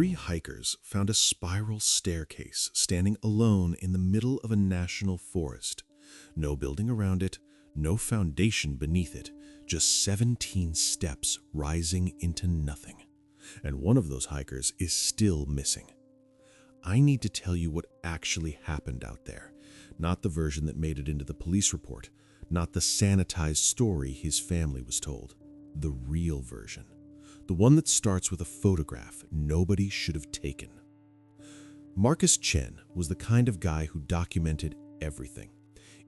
Three hikers found a spiral staircase standing alone in the middle of a national forest. No building around it, no foundation beneath it, just 17 steps rising into nothing. And one of those hikers is still missing. I need to tell you what actually happened out there, not the version that made it into the police report, not the sanitized story his family was told. The real version. The one that starts with a photograph nobody should have taken. Marcus Chen was the kind of guy who documented everything.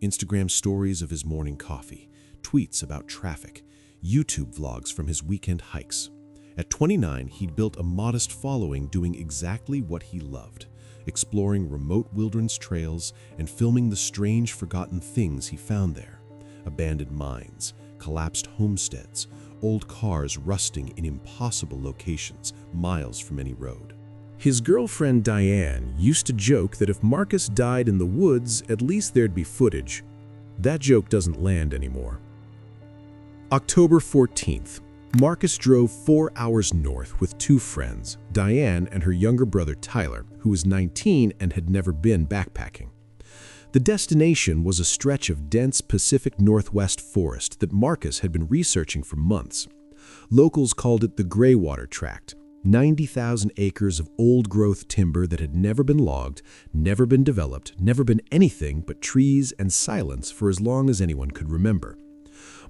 Instagram stories of his morning coffee, tweets about traffic, YouTube vlogs from his weekend hikes. At 29, he'd built a modest following doing exactly what he loved, exploring remote wilderness trails and filming the strange forgotten things he found there. Abandoned mines, collapsed homesteads, old cars rusting in impossible locations miles from any road. His girlfriend Diane used to joke that if Marcus died in the woods, at least there'd be footage. That joke doesn't land anymore. October 14th, Marcus drove 4 hours north with two friends, Diane and her younger brother Tyler, who was 19 and had never been backpacking. The destination was a stretch of dense Pacific Northwest forest that Marcus had been researching for months. Locals called it the Greywater Tract, 90,000 acres of old-growth timber that had never been logged, never been developed, never been anything but trees and silence for as long as anyone could remember.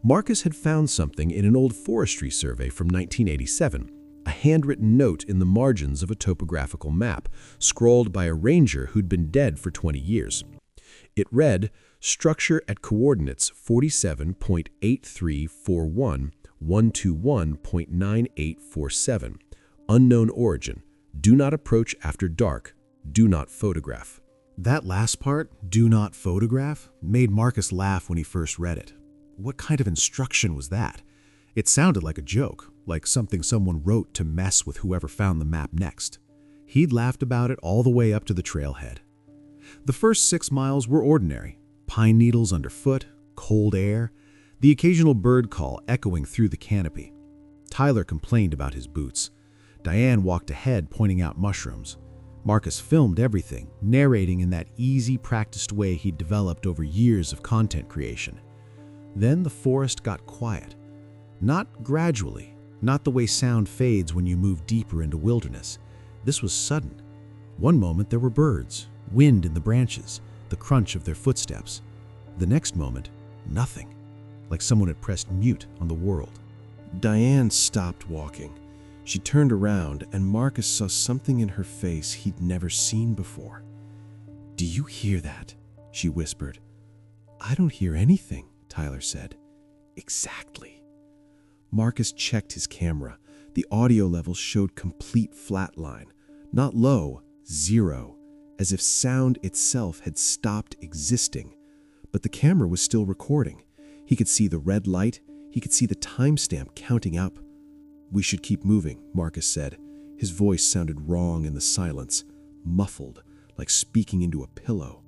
Marcus had found something in an old forestry survey from 1987, a handwritten note in the margins of a topographical map, scrawled by a ranger who'd been dead for 20 years. It read, "Structure at coordinates 47.8341, 121.9847. Unknown origin. Do not approach after dark. Do not photograph." That last part, "do not photograph," made Marcus laugh when he first read it. What kind of instruction was that? It sounded like a joke, like something someone wrote to mess with whoever found the map next. He'd laughed about it all the way up to the trailhead. The first 6 miles were ordinary. Pine needles underfoot, cold air, the occasional bird call echoing through the canopy. Tyler complained about his boots. Diane walked ahead, pointing out mushrooms. Marcus filmed everything, narrating in that easy, practiced way he'd developed over years of content creation. Then the forest got quiet. Not gradually, not the way sound fades when you move deeper into wilderness. This was sudden. One moment there were birds, wind in the branches, the crunch of their footsteps. The next moment, nothing, like someone had pressed mute on the world. Diane stopped walking. She turned around, and Marcus saw something in her face he'd never seen before. "Do you hear that?" she whispered. "I don't hear anything," Tyler said. "Exactly." Marcus checked his camera. The audio levels showed complete flatline. Not low, 0, as if sound itself had stopped existing. But the camera was still recording. He could see the red light. He could see the timestamp counting up. "We should keep moving," Marcus said. His voice sounded wrong in the silence, muffled, like speaking into a pillow.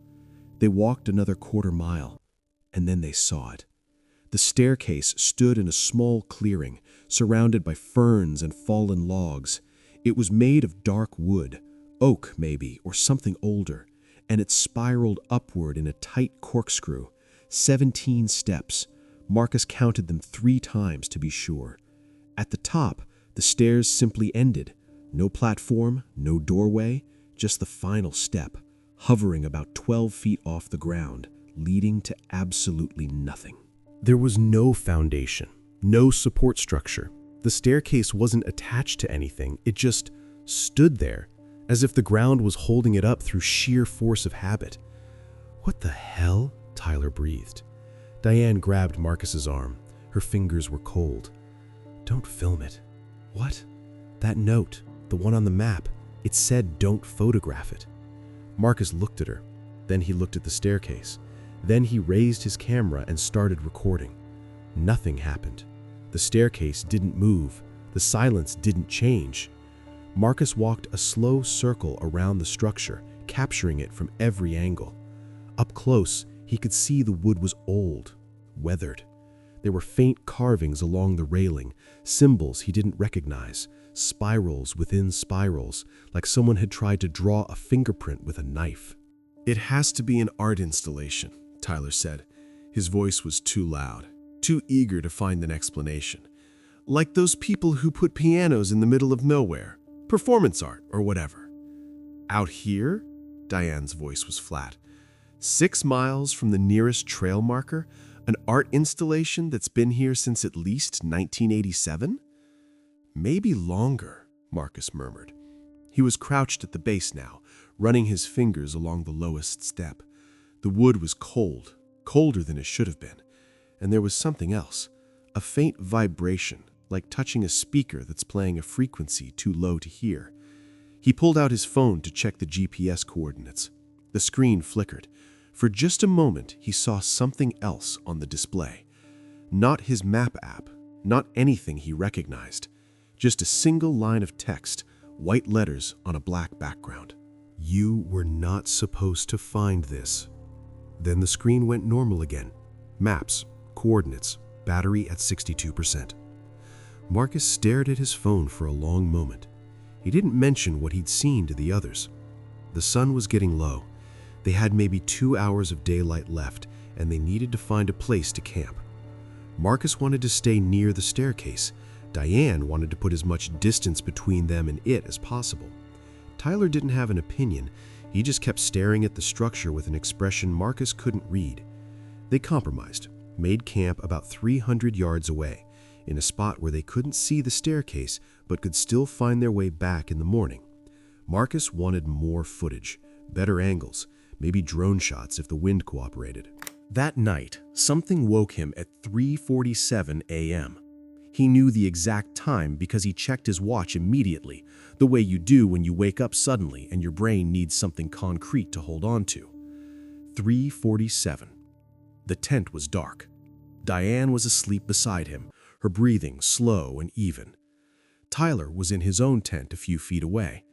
They walked another quarter mile. And then they saw it. The staircase stood in a small clearing, surrounded by ferns and fallen logs. It was made of dark wood, oak maybe, or something older, and it spiraled upward in a tight corkscrew. 17 steps. Marcus counted them 3 times to be sure. At the top, the stairs simply ended. No platform, no doorway, just the final step, hovering about 12 feet off the ground, leading to absolutely nothing. There was no foundation, no support structure. The staircase wasn't attached to anything. It just stood there, as if the ground was holding it up through sheer force of habit. "What the hell?" Tyler breathed. Diane grabbed Marcus's arm. Her fingers were cold. "Don't film it." "What?" "That note, the one on the map. It said don't photograph it." Marcus looked at her. Then he looked at the staircase. Then he raised his camera and started recording. Nothing happened. The staircase didn't move. The silence didn't change. Marcus walked a slow circle around the structure, capturing it from every angle. Up close, he could see the wood was old, weathered. There were faint carvings along the railing, symbols he didn't recognize, spirals within spirals, like someone had tried to draw a fingerprint with a knife. "It has to be an art installation," Tyler said. His voice was too loud, too eager to find an explanation. "Like those people who put pianos in the middle of nowhere, performance art or whatever." "Out here?" Diane's voice was flat. 6 miles from the nearest trail marker? An art installation that's been here since at least 1987? "Maybe longer," Marcus murmured. He was crouched at the base now, running his fingers along the lowest step. The wood was cold, colder than it should have been. And there was something else, a faint vibration, like touching a speaker that's playing a frequency too low to hear. He pulled out his phone to check the GPS coordinates. The screen flickered. For just a moment, he saw something else on the display. Not his map app, not anything he recognized. Just a single line of text, white letters on a black background. "You were not supposed to find this." Then the screen went normal again. Maps, coordinates, battery at 62%. Marcus stared at his phone for a long moment. He didn't mention what he'd seen to the others. The sun was getting low. They had maybe 2 hours of daylight left, and they needed to find a place to camp. Marcus wanted to stay near the staircase. Diane wanted to put as much distance between them and it as possible. Tyler didn't have an opinion. He just kept staring at the structure with an expression Marcus couldn't read. They compromised, made camp about 300 yards away, in a spot where they couldn't see the staircase but could still find their way back in the morning. Marcus wanted more footage, better angles, maybe drone shots if the wind cooperated. That night, something woke him at 3:47 a.m. He knew the exact time because he checked his watch immediately, the way you do when you wake up suddenly and your brain needs something concrete to hold on to. 3:47. The tent was dark. Diane was asleep beside him, her breathing slow and even. Tyler was in his own tent a few feet away,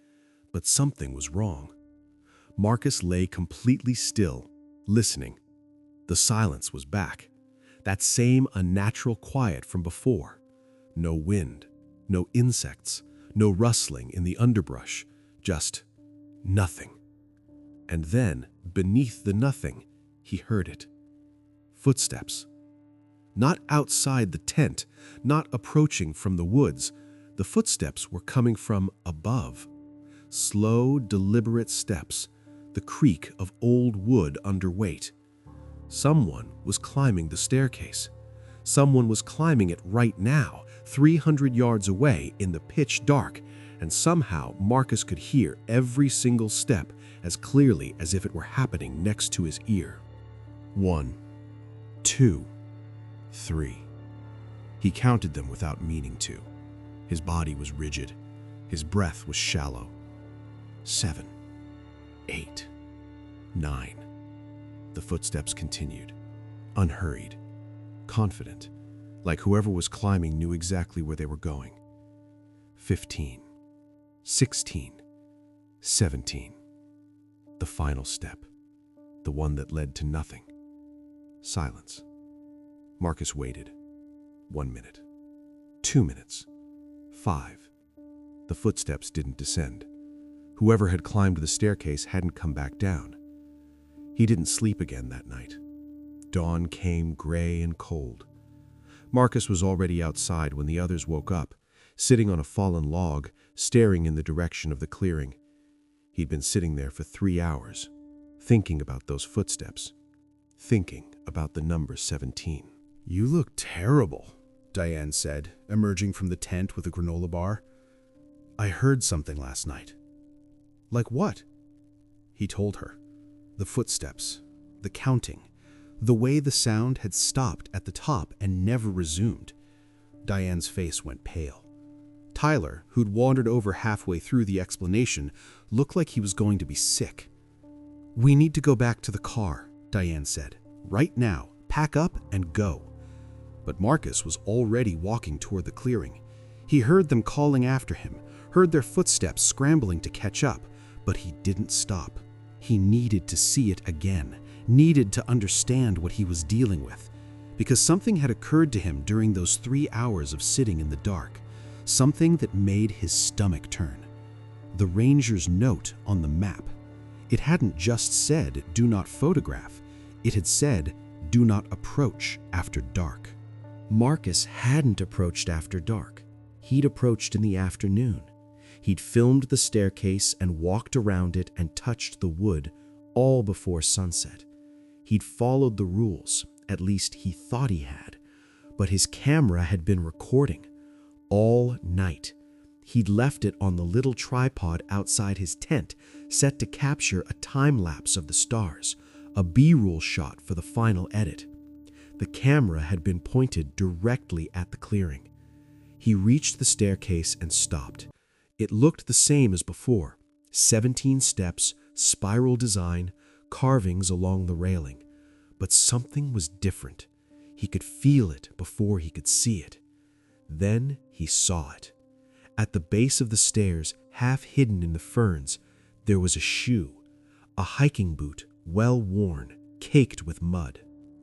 but something was wrong. Marcus lay completely still, listening. The silence was back. That same unnatural quiet from before. No wind, no insects, no rustling in the underbrush, just nothing. And then, beneath the nothing, he heard it. Footsteps. Not outside the tent, not approaching from the woods. The footsteps were coming from above. Slow, deliberate steps, the creak of old wood under weight. Someone was climbing the staircase. Someone was climbing it right now, 300 yards away in the pitch dark, and somehow Marcus could hear every single step as clearly as if it were happening next to his ear. 1, 2, 3. He counted them without meaning to. His body was rigid. His breath was shallow. 7, 8, 9. The footsteps continued, unhurried, confident, like whoever was climbing knew exactly where they were going. 15, 16, 17. The final step, the one that led to nothing. Silence. Marcus waited. 1 minute. 2 minutes. 5. The footsteps didn't descend. Whoever had climbed the staircase hadn't come back down. He didn't sleep again that night. Dawn came gray and cold. Marcus was already outside when the others woke up, sitting on a fallen log, staring in the direction of the clearing. He'd been sitting there for 3 hours, thinking about those footsteps, thinking about the number 17. "You look terrible," Diane said, emerging from the tent with a granola bar. "I heard something last night." "Like what?" He told her. The footsteps, the counting, the way the sound had stopped at the top and never resumed. Diane's face went pale. Tyler, who'd wandered over halfway through the explanation, looked like he was going to be sick. "We need to go back to the car," Diane said. "Right now, pack up and go." But Marcus was already walking toward the clearing. He heard them calling after him, heard their footsteps scrambling to catch up, but he didn't stop. He needed to see it again, needed to understand what he was dealing with. because something had occurred to him during those 3 hours of sitting in the dark, something that made his stomach turn. The ranger's note on the map. It hadn't just said, "Do not photograph." It had said, "Do not approach after dark." Marcus hadn't approached after dark. He'd approached in the afternoon. He'd filmed the staircase and walked around it and touched the wood, all before sunset. He'd followed the rules, at least he thought he had, but his camera had been recording all night. He'd left it on the little tripod outside his tent, set to capture a time-lapse of the stars, a B-roll shot for the final edit. The camera had been pointed directly at the clearing. He reached the staircase and stopped. It looked the same as before, 17 steps, spiral design, carvings along the railing. But something was different. He could feel it before he could see it. Then he saw it. At the base of the stairs, half hidden in the ferns, there was a shoe, a hiking boot, well worn, caked with mud.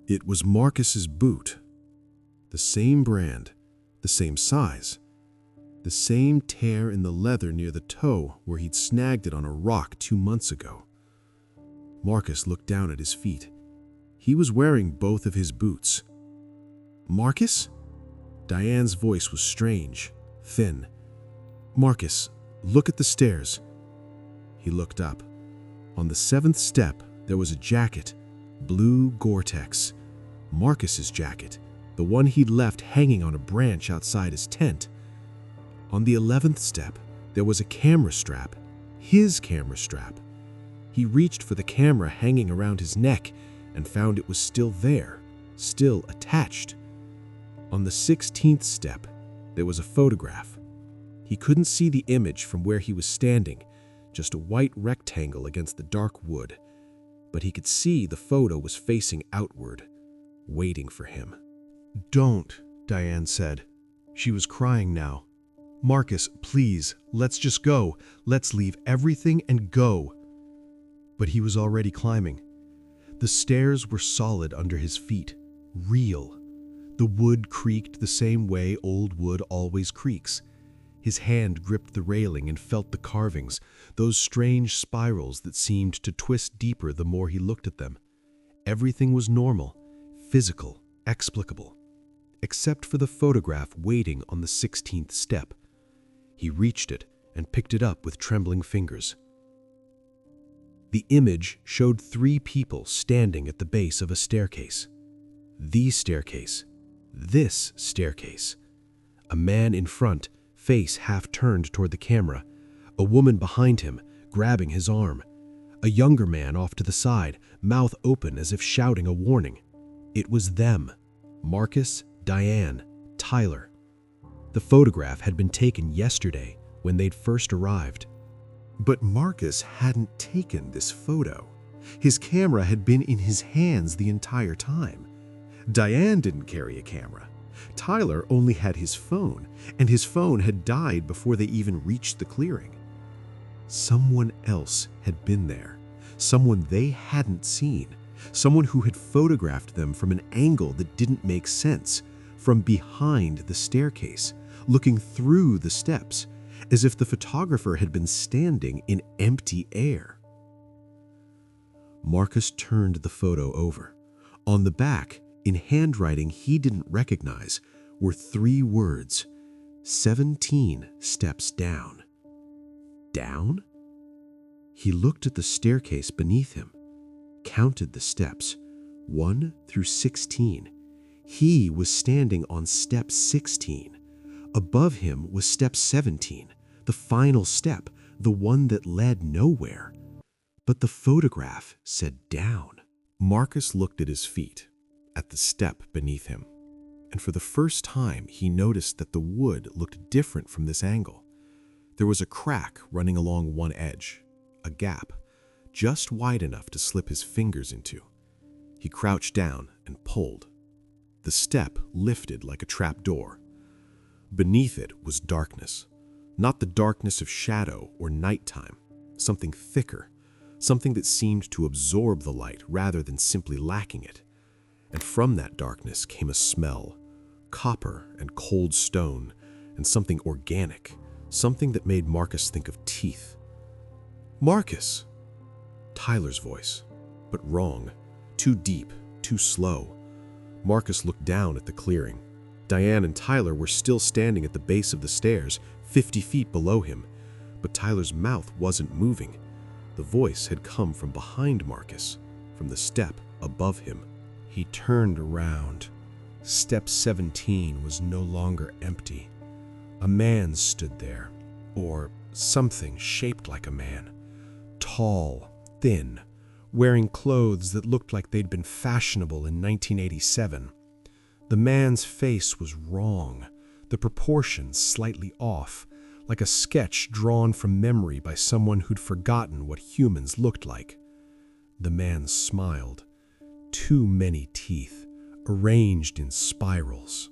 It was Marcus's boot. The same brand, the same size, the same tear in the leather near the toe where he'd snagged it on a rock 2 months ago. Marcus looked down at his feet. He was wearing both of his boots. "Marcus?" Diane's voice was strange, thin. "Marcus, look at the stairs." He looked up. On the 7th step, there was a jacket, blue Gore-Tex. Marcus's jacket, the one he'd left hanging on a branch outside his tent. On the 11th step, there was a camera strap, his camera strap. He reached for the camera hanging around his neck and found it was still there, still attached. On the 16th step, there was a photograph. He couldn't see the image from where he was standing, just a white rectangle against the dark wood. But he could see the photo was facing outward, waiting for him. "Don't," Diane said. She was crying now. "Marcus, please, let's just go. Let's leave everything and go." But he was already climbing. The stairs were solid under his feet, real. The wood creaked the same way old wood always creaks. His hand gripped the railing and felt the carvings, those strange spirals that seemed to twist deeper the more he looked at them. Everything was normal, physical, explicable, except for the photograph waiting on the 16th step. He reached it and picked it up with trembling fingers. The image showed 3 people standing at the base of a staircase. The staircase. This staircase. A man in front, face half turned toward the camera. A woman behind him, grabbing his arm. A younger man off to the side, mouth open as if shouting a warning. It was them. Marcus, Diane, Tyler. The photograph had been taken yesterday when they'd first arrived. But Marcus hadn't taken this photo. His camera had been in his hands the entire time. Diane didn't carry a camera. Tyler only had his phone, and his phone had died before they even reached the clearing. Someone else had been there, someone they hadn't seen, someone who had photographed them from an angle that didn't make sense, from behind the staircase, looking through the steps, as if the photographer had been standing in empty air. Marcus turned the photo over. On the back, in handwriting he didn't recognize, were 3 words: 17 steps down. Down? He looked at the staircase beneath him, counted the steps, 1 through 16. He was standing on step 16. Above him was step 17, the final step, the one that led nowhere. But the photograph said down. Marcus looked at his feet, at the step beneath him, and for the first time he noticed that the wood looked different from this angle. There was a crack running along one edge, a gap, just wide enough to slip his fingers into. He crouched down and pulled. The step lifted like a trap door. Beneath it was darkness, not the darkness of shadow or nighttime, something thicker, something that seemed to absorb the light rather than simply lacking it. and from that darkness came a smell, copper and cold stone, and something organic, something that made Marcus think of teeth. "Marcus!" Tyler's voice, but wrong, too deep, too slow. Marcus looked down at the clearing. Diane and Tyler were still standing at the base of the stairs, 50 feet below him, but Tyler's mouth wasn't moving. The voice had come from behind Marcus, from the step above him. He turned around. Step 17 was no longer empty. A man stood there, or something shaped like a man. Tall, thin, wearing clothes that looked like they'd been fashionable in 1987. The man's face was wrong, the proportions slightly off, like a sketch drawn from memory by someone who'd forgotten what humans looked like. The man smiled. Too many teeth, arranged in spirals.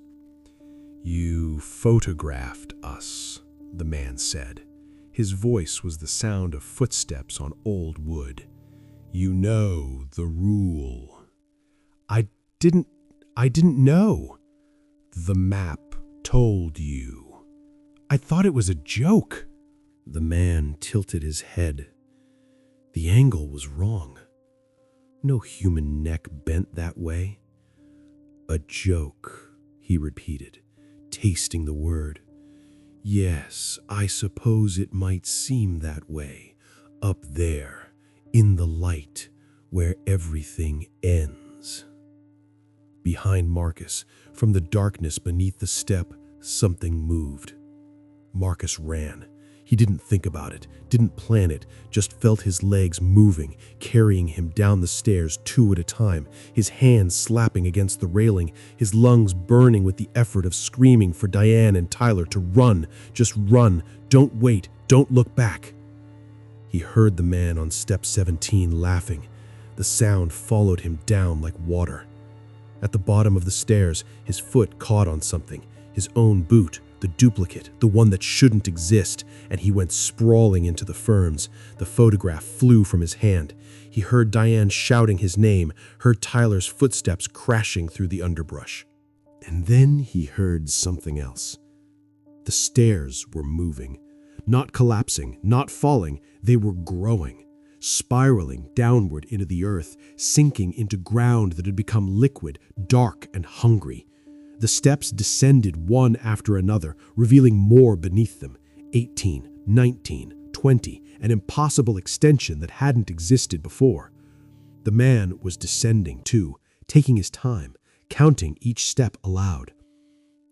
"You photographed us," the man said. His voice was the sound of footsteps on old wood. "You know the rule." I didn't know." "The map told you." "I thought it was a joke." The man tilted his head. The angle was wrong. No human neck bent that way. "A joke," he repeated, tasting the word. "Yes, I suppose it might seem that way, up there, in the light, where everything ends." Behind Marcus, from the darkness beneath the step, something moved. Marcus ran. He didn't think about it, didn't plan it, just felt his legs moving, carrying him down the stairs 2 at a time, his hands slapping against the railing, his lungs burning with the effort of screaming for Diane and Tyler to run, just run, don't wait, don't look back. He heard the man on step 17 laughing. The sound followed him down like water. At the bottom of the stairs, his foot caught on something, his own boot, the duplicate, the one that shouldn't exist, and he went sprawling into the ferns. The photograph flew from his hand. He heard Diane shouting his name, heard Tyler's footsteps crashing through the underbrush. And then he heard something else. The stairs were moving. Not collapsing, not falling, they were growing, spiraling downward into the earth, sinking into ground that had become liquid, dark, and hungry. The steps descended one after another, revealing more beneath them. 18, 19, 20, an impossible extension that hadn't existed before. The man was descending too, taking his time, counting each step aloud.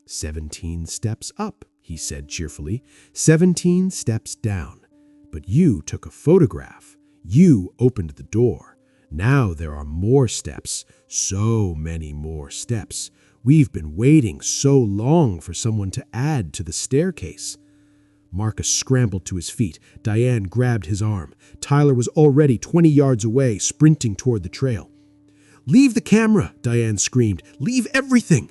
17 steps up, he said cheerfully. 17 steps down. But you took a photograph. You opened the door. Now there are more steps, so many more steps. We've been waiting so long for someone to add to the staircase. Marcus scrambled to his feet. Diane grabbed his arm. Tyler was already 20 yards away, sprinting toward the trail. "Leave the camera," Diane screamed. "Leave everything."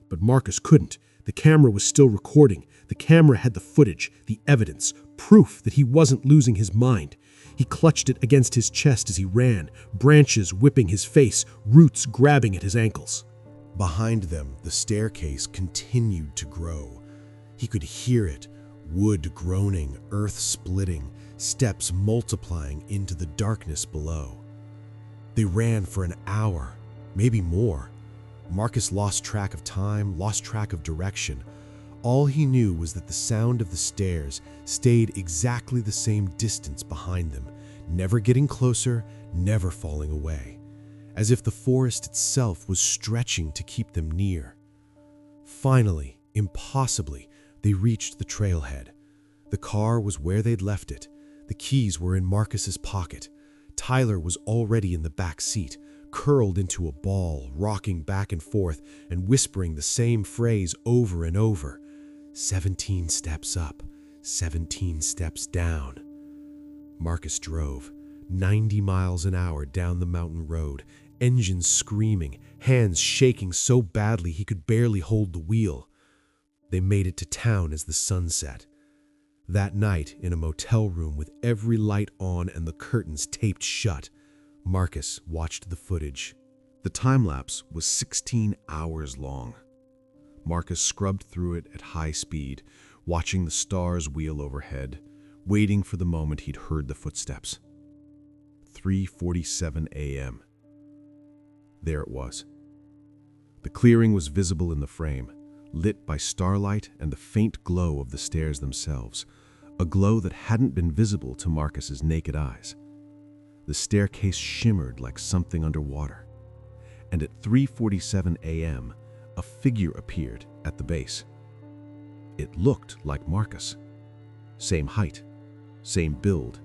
But Marcus couldn't. The camera was still recording. The camera had the footage, the evidence, proof that he wasn't losing his mind. He clutched it against his chest as he ran, branches whipping his face, roots grabbing at his ankles. Behind them, the staircase continued to grow. He could hear it, wood groaning, earth splitting, steps multiplying into the darkness below. They ran for an hour, maybe more. Marcus lost track of time, lost track of direction. All he knew was that the sound of the stairs stayed exactly the same distance behind them, never getting closer, never falling away, as if the forest itself was stretching to keep them near. Finally, impossibly, they reached the trailhead. The car was where they'd left it. The keys were in Marcus's pocket. Tyler was already in the back seat, curled into a ball, rocking back and forth and whispering the same phrase over and over. 17 steps up, 17 steps down. Marcus drove, 90 miles an hour down the mountain road, engines screaming, hands shaking so badly he could barely hold the wheel. They made it to town as the sun set. That night, in a motel room with every light on and the curtains taped shut, Marcus watched the footage. The time-lapse was 16 hours long. Marcus scrubbed through it at high speed, watching the stars wheel overhead, waiting for the moment he'd heard the footsteps. 3:47 a.m. There it was. The clearing was visible in the frame, lit by starlight and the faint glow of the stairs themselves, a glow that hadn't been visible to Marcus's naked eyes. The staircase shimmered like something underwater, and at 3:47 a.m., a figure appeared at the base. It looked like Marcus. Same height, same build,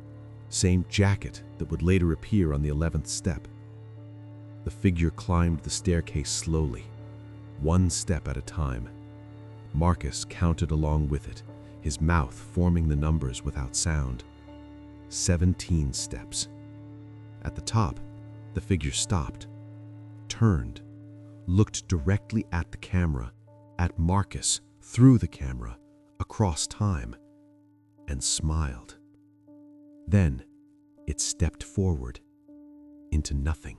same jacket that would later appear on the 11th step. The figure climbed the staircase slowly, one step at a time. Marcus counted along with it, his mouth forming the numbers without sound. 17 steps. At the top, the figure stopped, turned, looked directly at the camera, at Marcus, through the camera, across time, and smiled. Then it stepped forward, into nothing,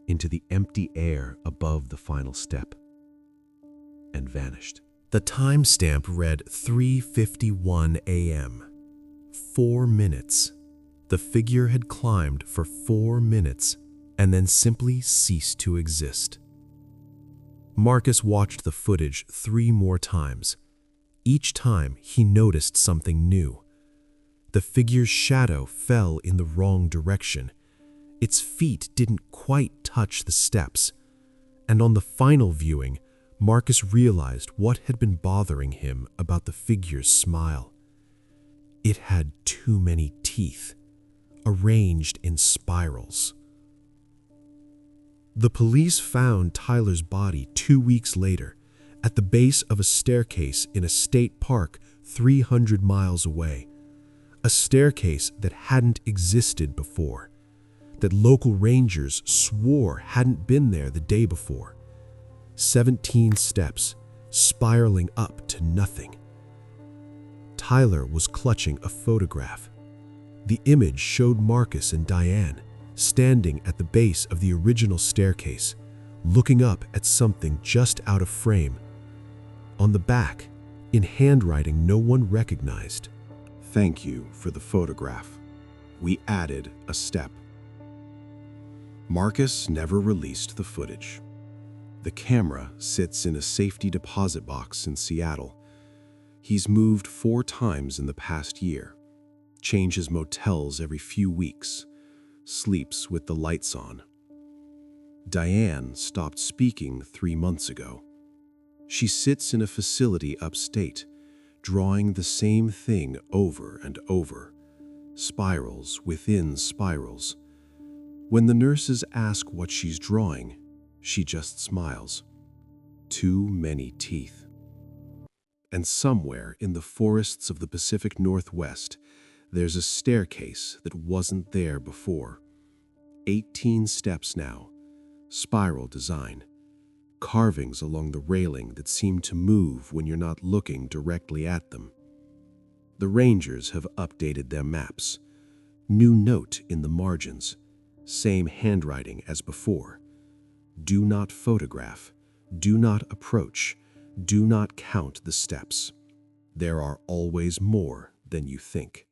into the empty air above the final step, and vanished. The timestamp read 3:51 a.m. 4 minutes. The figure had climbed for 4 minutes and then simply ceased to exist. Marcus watched the footage 3 more times. Each time he noticed something new. The figure's shadow fell in the wrong direction. Its feet didn't quite touch the steps. And on the final viewing, Marcus realized what had been bothering him about the figure's smile. It had too many teeth, arranged in spirals. The police found Tyler's body 2 weeks later at the base of a staircase in a state park 300 miles away. A staircase that hadn't existed before, that local rangers swore hadn't been there the day before. 17 steps, spiraling up to nothing. Tyler was clutching a photograph. The image showed Marcus and Diane standing at the base of the original staircase, looking up at something just out of frame. On the back, in handwriting no one recognized, "Thank you for the photograph. We added a step." Marcus never released the footage. The camera sits in a safety deposit box in Seattle. He's moved 4 times in the past year, changes motels every few weeks, sleeps with the lights on. Diane stopped speaking 3 months ago. She sits in a facility upstate, drawing the same thing over and over, spirals within spirals. When the nurses ask what she's drawing, she just smiles. Too many teeth. And somewhere in the forests of the Pacific Northwest, there's a staircase that wasn't there before. 18 steps now, spiral design, carvings along the railing that seem to move when you're not looking directly at them. The rangers have updated their maps. New note in the margins, same handwriting as before. Do not photograph, do not approach, do not count the steps. There are always more than you think.